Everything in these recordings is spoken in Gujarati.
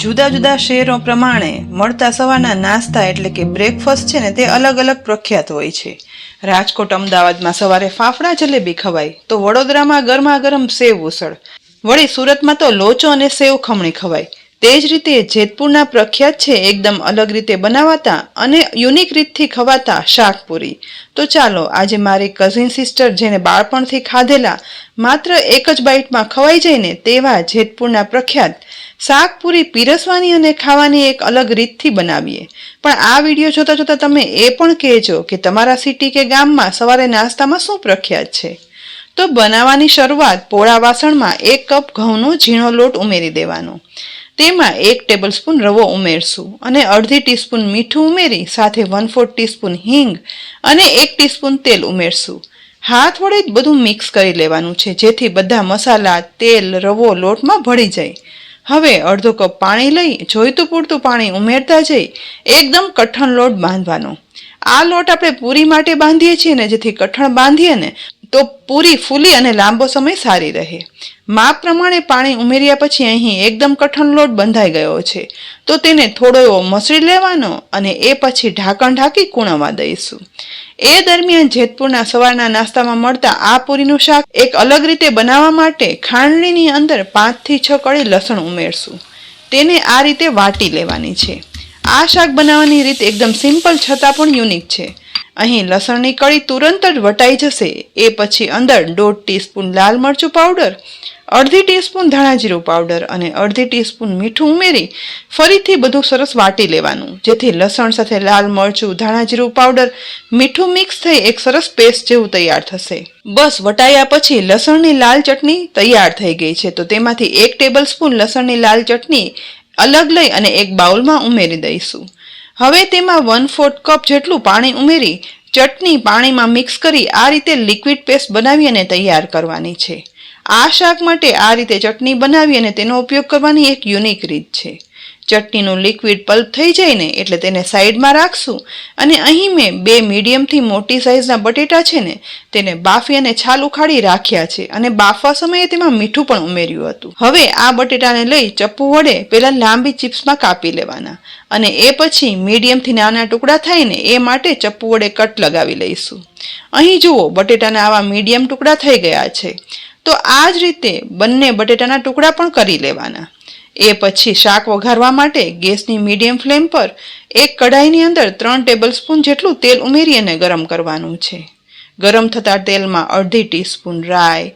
જુદા જુદા શહેરો પ્રમાણે મળતા સવારના નાસ્તા એટલે કે બ્રેકફાસ્ટ છે ને તે અલગ અલગ પ્રખ્યાત હોય છે. રાજકોટ અમદાવાદમાં સવારે ફાફડા જલેબી ખવાય તો વડોદરામાં ગરમા ગરમ સેવ ઉસળ, વળી સુરતમાં તો લોચો અને સેવ ખમણી ખવાય. તે જ રીતે જેતપુરના પ્રખ્યાત છે એકદમ અલગ રીતે બનાવાતા અને યુનિક રીતથી ખવાતા શાકપુરી. તો ચાલો આજે મારી કઝિન સિસ્ટર જેને બાળપણથી ખાધેલા માત્ર એક જ બાઈટમાં ખવાઈ જાય ને તેવા જેતપુરના પ્રખ્યાત શાકપુરી પીરસવાની અને ખાવાની એક અલગ રીતથી બનાવીએ. પણ આ વિડીયો જોતા જોતા તમે એ પણ કહેજો કે તમારા સિટી કે ગામમાં સવારે નાસ્તામાં શું પ્રખ્યાત છે. તો બનાવવાની શરૂઆત પોળા વાસણમાં 1 કપ ઘઉંનો ઝીણો લોટ ઉમેરી દેવાનો. તેમાં 1 ટેબલસ્પૂન રવો ઉમેરશું અને અડધી ટીસ્પૂન મીઠું ઉમેરી સાથે 1/4 ટીસ્પૂન હિંગ અને 1 ટીસ્પૂન તેલ ઉમેરશું. હાથ વડે જ બધું મિક્સ કરી લેવાનું છે જેથી બધા મસાલા, તેલ, રવો લોટમાં ભળી જાય. હવે અડધો કપ પાણી લઈ જોઈતું પૂરતું પાણી ઉમેરતા જઈ એકદમ કઠણ લોટ બાંધવાનો. આ લોટ આપણે પૂરી માટે બાંધીએ છીએ ને જેથી કઠણ બાંધીએ ને તો પૂરી ફૂલી અને લાંબો સમય સારી રહે. માપ પ્રમાણે પાણી ઉમેર્યા પછી અહીં એકદમ કઠણ લોટ બંધાઈ ગયો છે તો તેને થોડો એવો મસળી લેવાનો અને એ પછી ઢાંકણ ઢાંકી કૂણવા દઈશું. એ દરમિયાન જેતપુરના સવારના નાસ્તામાં મળતા આ પૂરીનું શાક એક અલગ રીતે બનાવવા માટે ખાંડણીની અંદર 5 થી 6 કળી લસણ ઉમેરશું. તેને આ રીતે વાટી લેવાની છે. આ શાક બનાવવાની રીત એકદમ સિમ્પલ છતાં પણ યુનિક છે. અહીં લસણની કળી તુરંત જ વટાઈ જશે. એ પછી અંદર 1/2 ટીસ્પૂન લાલ મરચું પાવડર, અડધી ટીસ્પૂન ધાણા જીરું પાવડર અને અડધી ટીસ્પૂન મીઠું ઉમેરી ફરીથી બધું સરસ વાટી લેવાનું જેથી લસણ સાથે લાલ મરચું, ધાણા જીરું પાવડર, મીઠું મિક્સ થઈ એક સરસ પેસ્ટ જેવું તૈયાર થશે. બસ વટાયા પછી લસણની લાલ ચટણી તૈયાર થઈ ગઈ છે. તો તેમાંથી 1 ટેબલસ્પૂન લસણની લાલ ચટણી અલગ લઈ અને એક બાઉલમાં ઉમેરી દઈશું. હવે તેમાં 1/4 કપ જેટલું પાણી ઉમેરી ચટણી પાણીમાં મિક્સ કરી આ રીતે લિક્વિડ પેસ્ટ બનાવી અને તૈયાર કરવાની છે. આ શાક માટે આ રીતે ચટણી બનાવી અને તેનો ઉપયોગ કરવાની એક યુનિક રીત છે. ચટણીનું લિક્વિડ પલ્પ થઈ જાય ને એટલે તેને સાઈડમાં રાખશું અને અહીં મેં 2 મીડિયમથી મોટી સાઈઝના બટેટા છે ને તેને બાફી અને છાલ ઉખાડી રાખ્યા છે અને બાફવા સમયે તેમાં મીઠું પણ ઉમેર્યું હતું. હવે આ બટેટાને લઈ ચપ્પુ વડે પહેલા લાંબી ચિપ્સમાં કાપી લેવાના અને એ પછી મીડિયમથી નાના ટુકડા થાય ને એ માટે ચપ્પુ વડે કટ લગાવી લઈશું. અહીં જુઓ બટેટાના આવા મીડિયમ ટુકડા થઈ ગયા છે. તો આ જ રીતે બંને બટેટાના ટુકડા પણ કરી લેવાના. એ પછી શાક વઘારવા માટે ગેસની મીડિયમ ફ્લેમ પર એક કઢાઈની અંદર 3 ટેબલસ્પૂન જેટલું તેલ ઉમેરી અને ગરમ કરવાનું છે. ગરમ થતા તેલમાં અડધી ટીસ્પૂન રાઈ,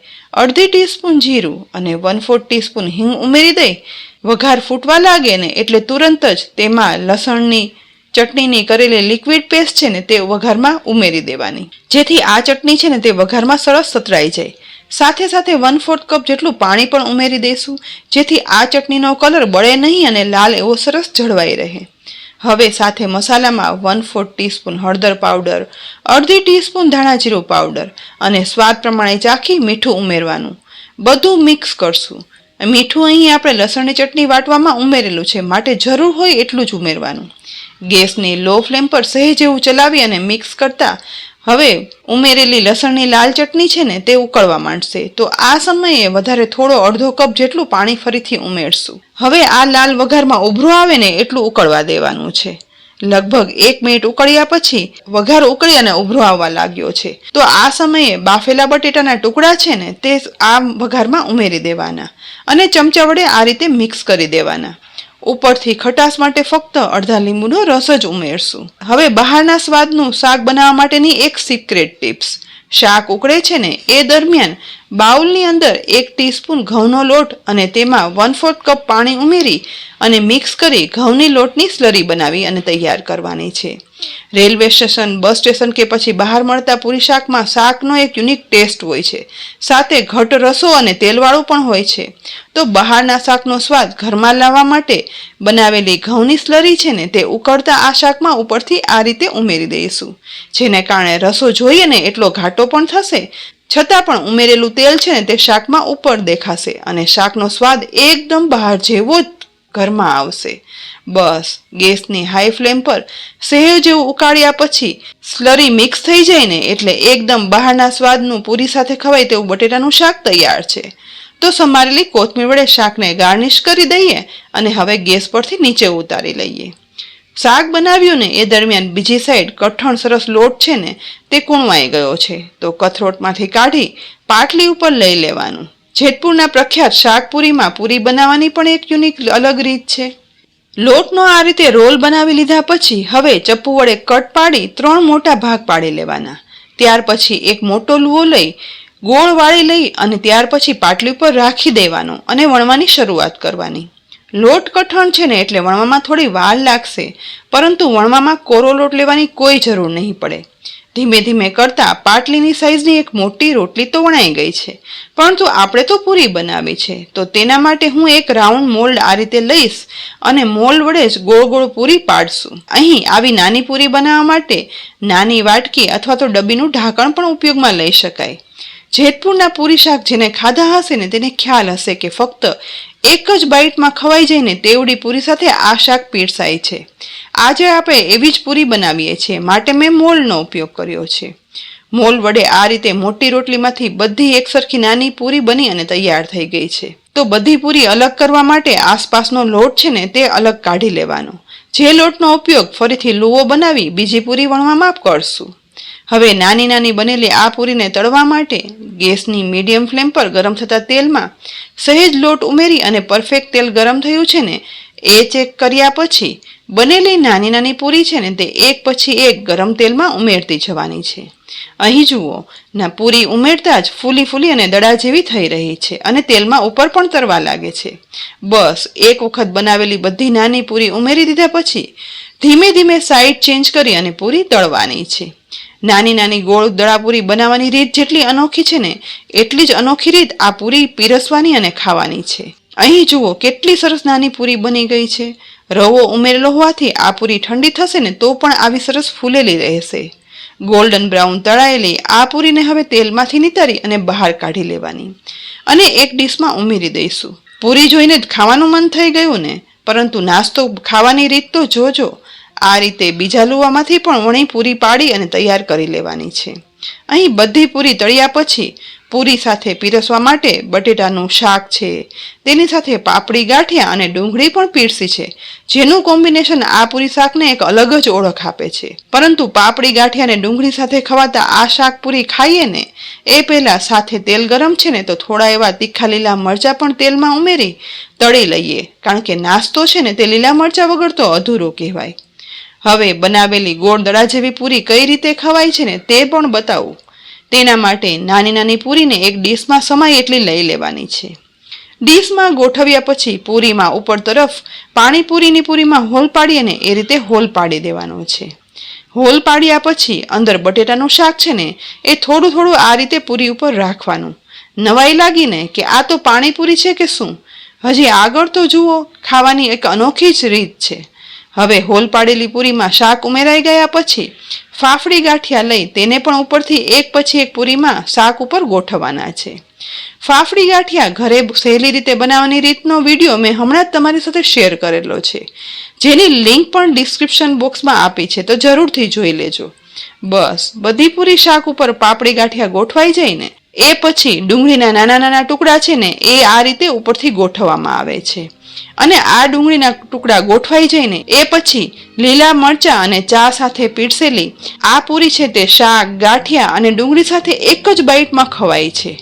અડધી ટીસ્પૂન જીરું અને 1/4 ટીસ્પૂન હિંગ ઉમેરી દઈ વઘાર ફૂટવા લાગે ને એટલે તુરંત જ તેમાં લસણની ચટણીની કરેલી લિક્વિડ પેસ્ટ છે ને તે વઘારમાં ઉમેરી દેવાની જેથી આ ચટણી છે ને તે વઘારમાં સરસ સતરાઈ જાય. સાથે સાથે 1/4 કપ જેટલું પાણી પણ ઉમેરી દઈશું જેથી આ ચટણીનો કલર બળે નહીં અને લાલ એવો સરસ જળવાઈ રહે. હવે સાથે મસાલામાં 1/4 ટીસ્પૂન હળદર પાવડર, અડધી ટીસ્પૂન ધાણા જીરું પાવડર અને સ્વાદ પ્રમાણે ચાખી મીઠું ઉમેરવાનું. બધું મિક્સ કરશું. મીઠું અહીં આપણે લસણની ચટણી વાટવામાં ઉમેરેલું છે માટે જરૂર હોય એટલું જ ઉમેરવાનું. ગેસની લો ફ્લેમ પર સહેજ જેવું ચલાવી અને મિક્સ કરતા હવે ઉમેરેલી લસણની લાલ ચટણી છે ને તે ઉકળવા માંડશે. તો આ સમયે વધારે થોડો અડધો કપ જેટલું પાણી ફરીથી ઉમેરશું. હવે આ લાલ વઘારમાં ઉભરો આવે ને એટલું ઉકળવા દેવાનું છે. લગભગ 1 મિનિટ ઉકળ્યા પછી વઘાર ઉકળી અને ઉભરો આવવા લાગ્યો છે. તો આ સમયે બાફેલા બટેટાના ટુકડા છે ને તે આ વઘારમાં ઉમેરી દેવાના અને ચમચા વડે આ રીતે મિક્સ કરી દેવાના. ઉપરથી ખટાશ માટે ફક્ત અડધા લીંબુનો રસ જ ઉમેરશું. હવે બહારના સ્વાદનું શાક બનાવવા માટેની એક સિક્રેટ ટિપ્સ. શાક ઉકળે છે ને એ દરમિયાન બાઉલની અંદર 1 ટીસ્પૂન ઘઉંનો લોટ અને તેમાં 1/4 કપ પાણી ઉમેરી અને મિક્સ કરી ઘઉંની લોટની સ્લરી બનાવી અને તૈયાર કરવાની છે. રેલવે સ્ટેશન, બસ સ્ટેશન કે પછી બહાર મળતા પૂરી શાકમાં શાકનો એક યુનિક ટેસ્ટ હોય છે. સાથે ઘટ રસો અને તેલવાળું પણ હોય છે. તો બહારના શાકનો સ્વાદ ઘરમાં લાવવા માટે બનાવેલી ઘઉંની સ્લરી છે ને તે ઉકળતા આ શાકમાં ઉપરથી આ રીતે ઉમેરી દઈશું જેને કારણે રસો જોઈએ ને એટલો ઘાટો પણ થશે છતાં પણ ઉમેરેલું તેલ છે ને તે શાકમાં ઉપર દેખાશે અને શાકનો સ્વાદ એકદમ બહાર જેવો જ ઘરમાં આવશે. બસ ગેસની હાઈ ફ્લેમ પર સહેજ જેવું ઉકાળ્યા પછી સ્લરી મિક્સ થઈ જાય ને એટલે એકદમ બહારના સ્વાદનું પૂરી સાથે ખવાય તેવું બટેટાનું શાક તૈયાર છે. તો સમારેલી કોથમીર વડે શાકને ગાર્નિશ કરી દઈએ અને હવે ગેસ પરથી નીચે ઉતારી લઈએ. શાક બનાવ્યું ને એ દરમિયાન બીજી સાઈડ કઠણ સરસ લોટ છે ને તે કૂણવાઈ ગયો છે તો કથરોટમાંથી કાઢી પાટલી ઉપર લઈ લેવાનું. જેતપુરના પ્રખ્યાત શાકપુરીમાં પૂરી બનાવવાની પણ એક યુનિક અલગ રીત છે. લોટનો આ રીતે રોલ બનાવી લીધા પછી હવે ચપ્પુ વડે કટ પાડી 3 મોટા ભાગ પાડી લેવાના. ત્યાર પછી એક મોટો લુઓ લઈ ગોળ વાળી લઈ અને ત્યાર પછી પાટલી ઉપર રાખી દેવાનો અને વણવાની શરૂઆત કરવાની. લોટ કઠણ છે ને એટલે વણવામાં થોડી વાર લાગશે, પરંતુ વણવામાં કોરો લોટ લેવાની કોઈ જરૂર નહીં પડે. ધીમે ધીમે કરતા પાટલીની સાઈઝની એક મોટી રોટલી તો વણાઈ ગઈ છે, પરંતુ આપણે તો પૂરી બનાવી છે તો તેના માટે હું એક રાઉન્ડ મોલ્ડ આ રીતે લઈશ અને મોલ્ડ વડે જ ગોળ ગોળ પૂરી પાડશું. અહીં આવી નાની પૂરી બનાવવા માટે નાની વાટકી અથવા તો ડબ્બીનું ઢાંકણ પણ ઉપયોગમાં લઈ શકાય. જેતપુરના પૂરી શાક જેને ખાધા હશે ને તેને ખ્યાલ હશે કે ફક્ત એક જ બાઈટમાં ખવાઈ જાય ને તેવડી પૂરી સાથે આ શાક પીરસાય છે. આજે આપણે એવી જ પૂરી બનાવીએ છીએ, માટે મેં મોલ્ડનો ઉપયોગ કર્યો છે. મોલ્ડ વડે આ રીતે મોટી રોટલીમાંથી બધી એકસરખી નાની પૂરી બની અને તૈયાર થઈ ગઈ છે. તો બધી પૂરી અલગ કરવા માટે આસપાસનો લોટ છે ને તે અલગ કાઢી લેવાનો. જે લોટનો ઉપયોગ ફરીથી લુઓ બનાવી બીજી પૂરી વણવામાં કરશું. હવે નાની નાની બનેલી આ પૂરીને તળવા માટે ગેસની મીડિયમ ફ્લેમ પર ગરમ થતા તેલમાં સહેજ લોટ ઉમેરી અને પરફેક્ટ તેલ ગરમ થયું છે ને એ ચેક કર્યા પછી બનેલી નાની નાની પૂરી છે ને તે એક પછી એક ગરમ તેલમાં ઉમેરતી જવાની છે. અહીં જુઓ ના, પૂરી ઉમેરતા જ ફૂલી અને દડા જેવી થઈ રહી છે અને તેલમાં ઉપર પણ તરવા લાગે છે. બસ એક વખત બનાવેલી બધી નાની પૂરી ઉમેરી દીધા પછી ધીમે ધીમે સાઈડ ચેન્જ કરી અને પૂરી તળવાની છે. નાની નાની ગોળ દળાપૂરી બનાવવાની રીત જેટલી અનોખી છે ને એટલી જ અનોખી રીત આ પૂરી પીરસવાની અને ખાવાની છે. અહીં જુઓ કેટલી સરસ નાની પૂરી બની ગઈ છે. રવો ઉમેરેલો હોવાથી આ પૂરી ઠંડી થશે ને તો પણ આવી સરસ ફૂલેલી રહેશે. ગોલ્ડન બ્રાઉન તળાયેલી આ પૂરીને હવે તેલમાંથી નીતારી અને બહાર કાઢી લેવાની અને એક ડીશમાં ઉમેરી દઈશું. પૂરી જોઈને જ ખાવાનું મન થઈ ગયું ને, પરંતુ નાસ્તો ખાવાની રીત તો જોજો. આ રીતે બીજા લુવામાંથી પણ વણી પૂરી પાડી અને તૈયાર કરી લેવાની છે. અહીં બધી પૂરી તળ્યા પછી પૂરી સાથે પીરસવા માટે બટેટાનું શાક છે, તેની સાથે પાપડી ગાંઠિયા અને ડુંગળી પણ પીરસી છે, જેનું કોમ્બિનેશન આ પૂરી શાકને એક અલગ જ ઓળખ આપે છે. પરંતુ પાપડી ગાંઠિયા અને ડુંગળી સાથે ખવાતા આ શાક પૂરી ખાઈએ ને એ પહેલા સાથે તેલ ગરમ છે ને તો થોડા એવા તીખા લીલા મરચાં પણ તેલમાં ઉમેરી તળી લઈએ, કારણ કે નાસ્તો છે ને તે લીલા મરચાં વગર તો અધૂરો કહેવાય. હવે બનાવેલી ગોળ દડા જેવી પૂરી કઈ રીતે ખવાય છે ને તે પણ બતાવું. તેના માટે નાની નાની પૂરીને એક ડીશમાં સમાય એટલી લઈ લેવાની છે. ડીશમાં ગોઠવ્યા પછી પૂરીમાં ઉપર તરફ પાણીપુરીની પૂરીમાં હોલ પાડી અને એ રીતે હોલ પાડી દેવાનો છે. હોલ પાડ્યા પછી અંદર બટેટાનું શાક છે ને એ થોડું થોડું આ રીતે પૂરી ઉપર રાખવાનું. નવાઈ લાગીને કે આ તો પાણીપુરી છે કે શું? હજી આગળ તો જુઓ, ખાવાની એક અનોખી જ રીત છે. હવે હોલ પાડેલી પૂરીમાં શાક ઉમેરાઈ ગયા પછી ફાફડી ગાંઠિયા લઈ તેને પણ ઉપરથી એક પછી એક પૂરીમાં શાક ઉપર ગોઠવવાના છે. ફાફડી ગાંઠિયા ઘરે સહેલી રીતે બનાવવાની રીતનો વિડીયો મેં હમણાં જ તમારી સાથે શેર કરેલો છે, જેની લિંક પણ ડિસ્ક્રિપ્શન બોક્સમાં આપી છે, તો જરૂરથી જોઈ લેજો. બસ બધી પૂરી શાક ઉપર પાપડી ગાંઠિયા ગોઠવાઈ જાય ને એ પછી ડુંગળીના નાના નાના ટુકડા છે ને એ આ રીતે ઉપરથી ગોઠવવામાં આવે છે. અને આ ડુંગળીના ટુકડા ગોઠવાઈ જઈને એ પછી લીલા મરચાં અને ચા સાથે પીરસેલી આ પૂરી છે તે શાક, ગાંઠિયા અને ડુંગળી સાથે એક જ બાઈટમાં ખવાય છે.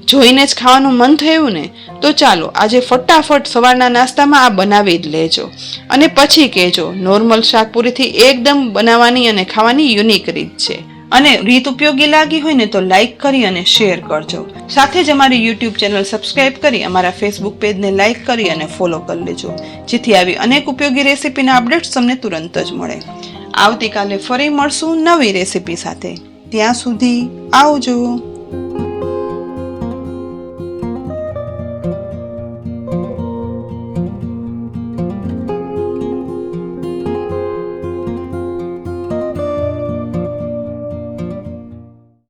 જોઈને જ ખાવાનું મન થયું ને તો ચાલો આજે ફટાફટ સવારના નાસ્તામાં આ બનાવી જ લેજો અને પછી કહેજો નોર્મલ શાક પૂરીથી એકદમ બનાવવાની અને ખાવાની યુનિક રીત છે. અને રીત ઉપયોગી લાગી હોય ને તો લાઈક કરી અને શેર કરજો. સાથે જ અમારી યુટ્યુબ ચેનલ સબસ્ક્રાઇબ કરી અમારા ફેસબુક પેજને લાઈક કરી અને ફોલો કરી લેજો, જેથી આવી અનેક ઉપયોગી રેસીપીના અપડેટ્સ તમને તુરંત જ મળે. આવતીકાલે ફરી મળશું નવી રેસીપી સાથે. ત્યાં સુધી આવજો.